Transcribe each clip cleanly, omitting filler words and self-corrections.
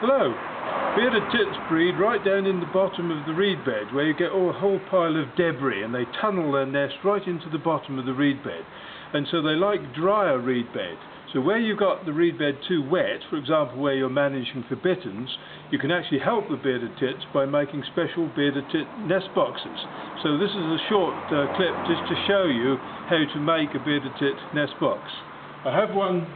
Hello. Bearded tits breed right down in the bottom of the reed bed, where you get a whole pile of debris, and they tunnel their nest right into the bottom of the reed bed. And so they like drier reed bed. So where you've got the reed bed too wet, for example where you're managing for bitterns, you can actually help the bearded tits by making special bearded tit nest boxes. So this is a short clip just to show you how to make a bearded tit nest box. I have one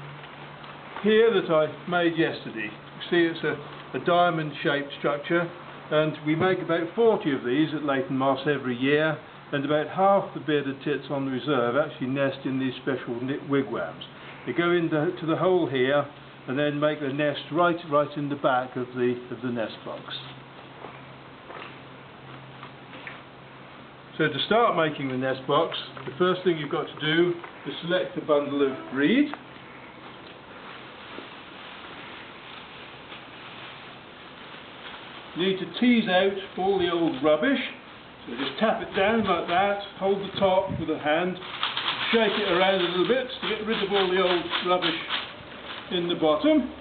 here that I made yesterday. You see it's a diamond shaped structure, and we make about 40 of these at Leighton Moss every year, and about half the bearded tits on the reserve actually nest in these special wigwams. They go into the hole here and then make the nest right in the back of the nest box. So to start making the nest box, the first thing you've got to do is select a bundle of reed. You need to tease out all the old rubbish. So just tap it down like that, hold the top with a hand, shake it around a little bit to get rid of all the old rubbish in the bottom.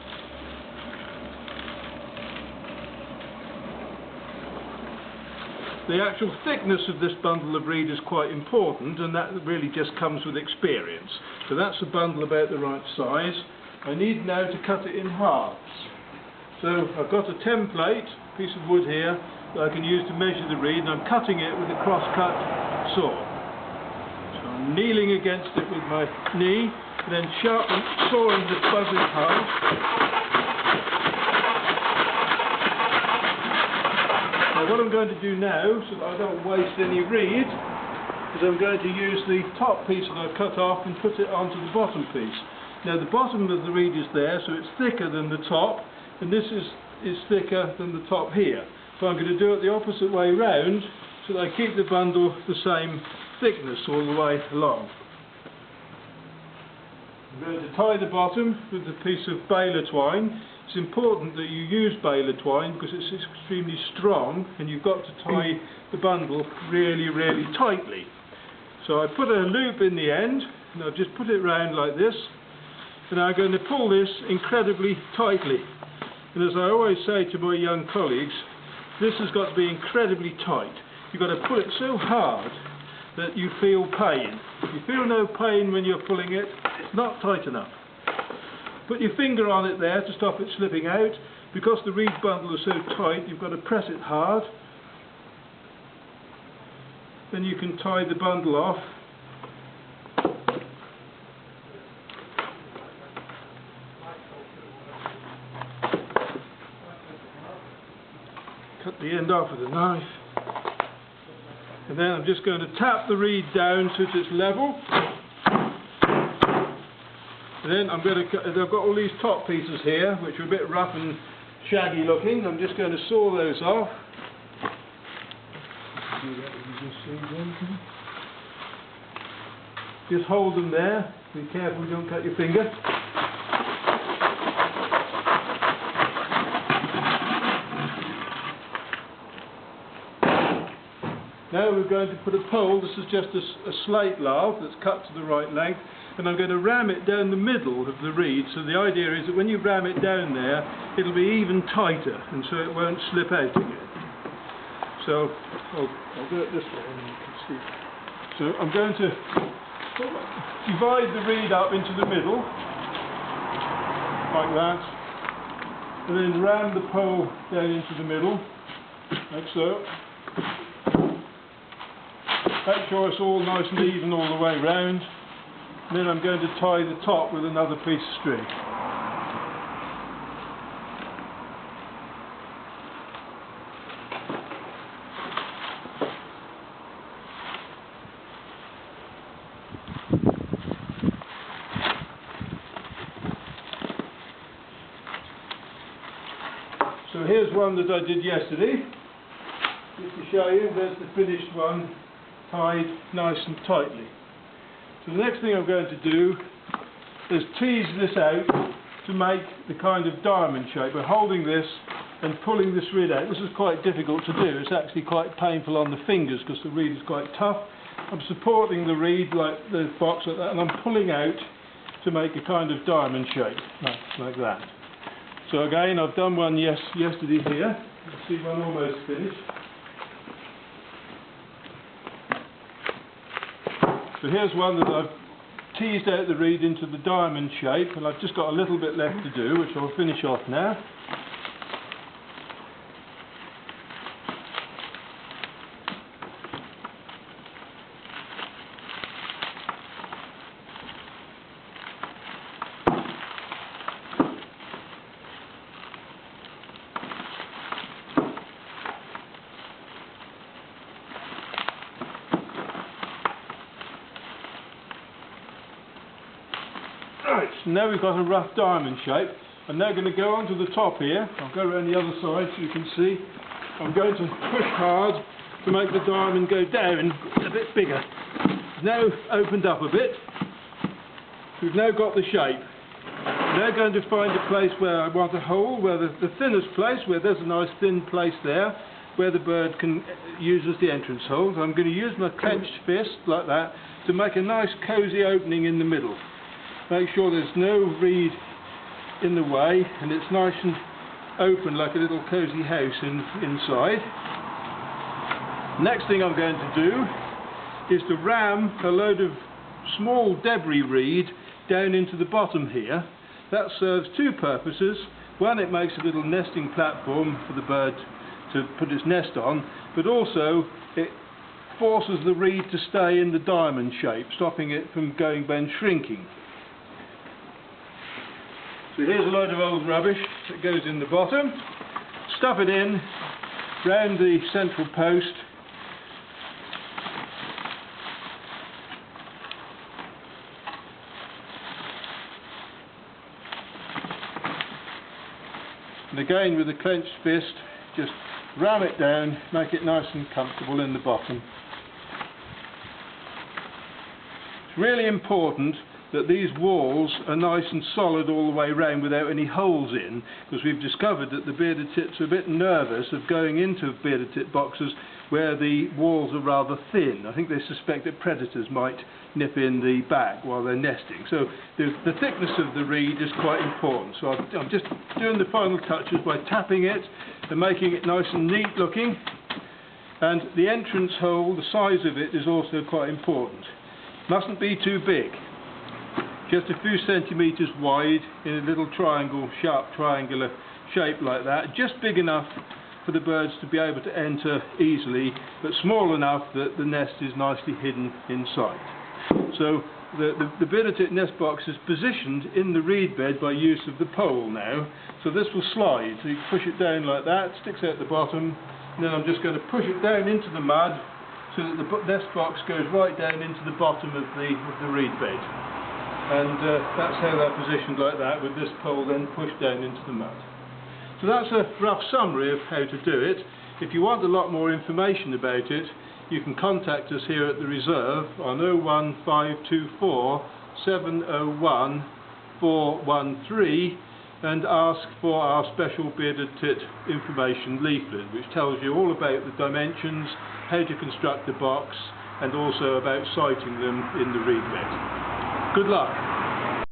The actual thickness of this bundle of reed is quite important, and that really just comes with experience. So that's a bundle about the right size. I need now to cut it in halves. So I've got a template piece of wood here that I can use to measure the reed, and I'm cutting it with a cross-cut saw. So I'm kneeling against it with my knee, and then sawing the bud in half. Now what I'm going to do now, so that I don't waste any reed, is I'm going to use the top piece that I've cut off and put it onto the bottom piece. Now the bottom of the reed is there, so it's thicker than the top, and this is thicker than the top here. So I'm going to do it the opposite way round, so that I keep the bundle the same thickness all the way along. I'm going to tie the bottom with a piece of baler twine. It's important that you use baler twine because it's extremely strong, and you've got to tie the bundle really, really tightly. So I put a loop in the end, and I'll just put it round like this, and I'm going to pull this incredibly tightly. And as I always say to my young colleagues, this has got to be incredibly tight. You've got to pull it so hard that you feel pain. If you feel no pain when you're pulling it, it's not tight enough. Put your finger on it there to stop it slipping out. Because the reed bundle is so tight, you've got to press it hard. Then you can tie the bundle off. Cut the end off with a knife, and then I'm just going to tap the reed down so it's level, and then I've got all these top pieces here which are a bit rough and shaggy looking. I'm just going to saw those off. Just hold them there, be careful you don't cut your finger. Now we're going to put a pole. This is just a slate lath that's cut to the right length, and I'm going to ram it down the middle of the reed. So the idea is that when you ram it down there, it'll be even tighter, and so it won't slip out again. So I'll do it this way, and you can see. So I'm going to divide the reed up into the middle, like that, and then ram the pole down into the middle, like so. Make sure it's all nice and even all the way round. And then I'm going to tie the top with another piece of string. So here's one that I did yesterday. Just to show you, there's the finished one, tied nice and tightly. So the next thing I'm going to do is tease this out to make the kind of diamond shape. By holding this and pulling this reed out. This is quite difficult to do. It's actually quite painful on the fingers because the reed is quite tough. I'm supporting the reed like the box like that, and I'm pulling out to make a kind of diamond shape like that. So again, I've done one yesterday here. You see one almost finished. So here's one that I've teased out the reed into the diamond shape, and I've just got a little bit left to do, which I'll finish off now. Right, so now we've got a rough diamond shape. I'm now going to go onto the top here. I'll go around the other side so you can see. I'm going to push hard to make the diamond go down a bit bigger. It's now opened up a bit. We've now got the shape. I'm now going to find a place where I want a hole, where the thinnest place, where there's a nice thin place there, where the bird can use as the entrance hole. So I'm going to use my clenched fist, like that, to make a nice cosy opening in the middle. Make sure there's no reed in the way, and it's nice and open like a little cosy house inside. Next thing I'm going to do is to ram a load of small debris reed down into the bottom here. That serves two purposes. One, it makes a little nesting platform for the bird to put its nest on, but also it forces the reed to stay in the diamond shape, stopping it from going and shrinking. So here's a load of old rubbish that goes in the bottom. Stuff it in round the central post. And again, with a clenched fist, just ram it down, make it nice and comfortable in the bottom. It's really important that these walls are nice and solid all the way round without any holes in, because we've discovered that the bearded tits are a bit nervous of going into bearded tit boxes where the walls are rather thin. I think they suspect that predators might nip in the back while they're nesting. So the thickness of the reed is quite important. So I'm just doing the final touches by tapping it and making it nice and neat looking. And the entrance hole, the size of it, is also quite important. Mustn't be too big. Just a few centimetres wide in a little triangle, sharp triangular shape like that, just big enough for the birds to be able to enter easily, but small enough that the nest is nicely hidden inside. So the bearded tit nest box is positioned in the reed bed by use of the pole now, so this will slide, so you push it down like that, sticks out the bottom, and then I'm just going to push it down into the mud so that the nest box goes right down into the bottom of the reed bed. And that's how they're positioned like that, with this pole then pushed down into the mud. So that's a rough summary of how to do it. If you want a lot more information about it, you can contact us here at the Reserve on 01524 701 413 and ask for our special bearded tit information leaflet, which tells you all about the dimensions, how to construct the box, and also about sighting them in the reed bed. Good luck.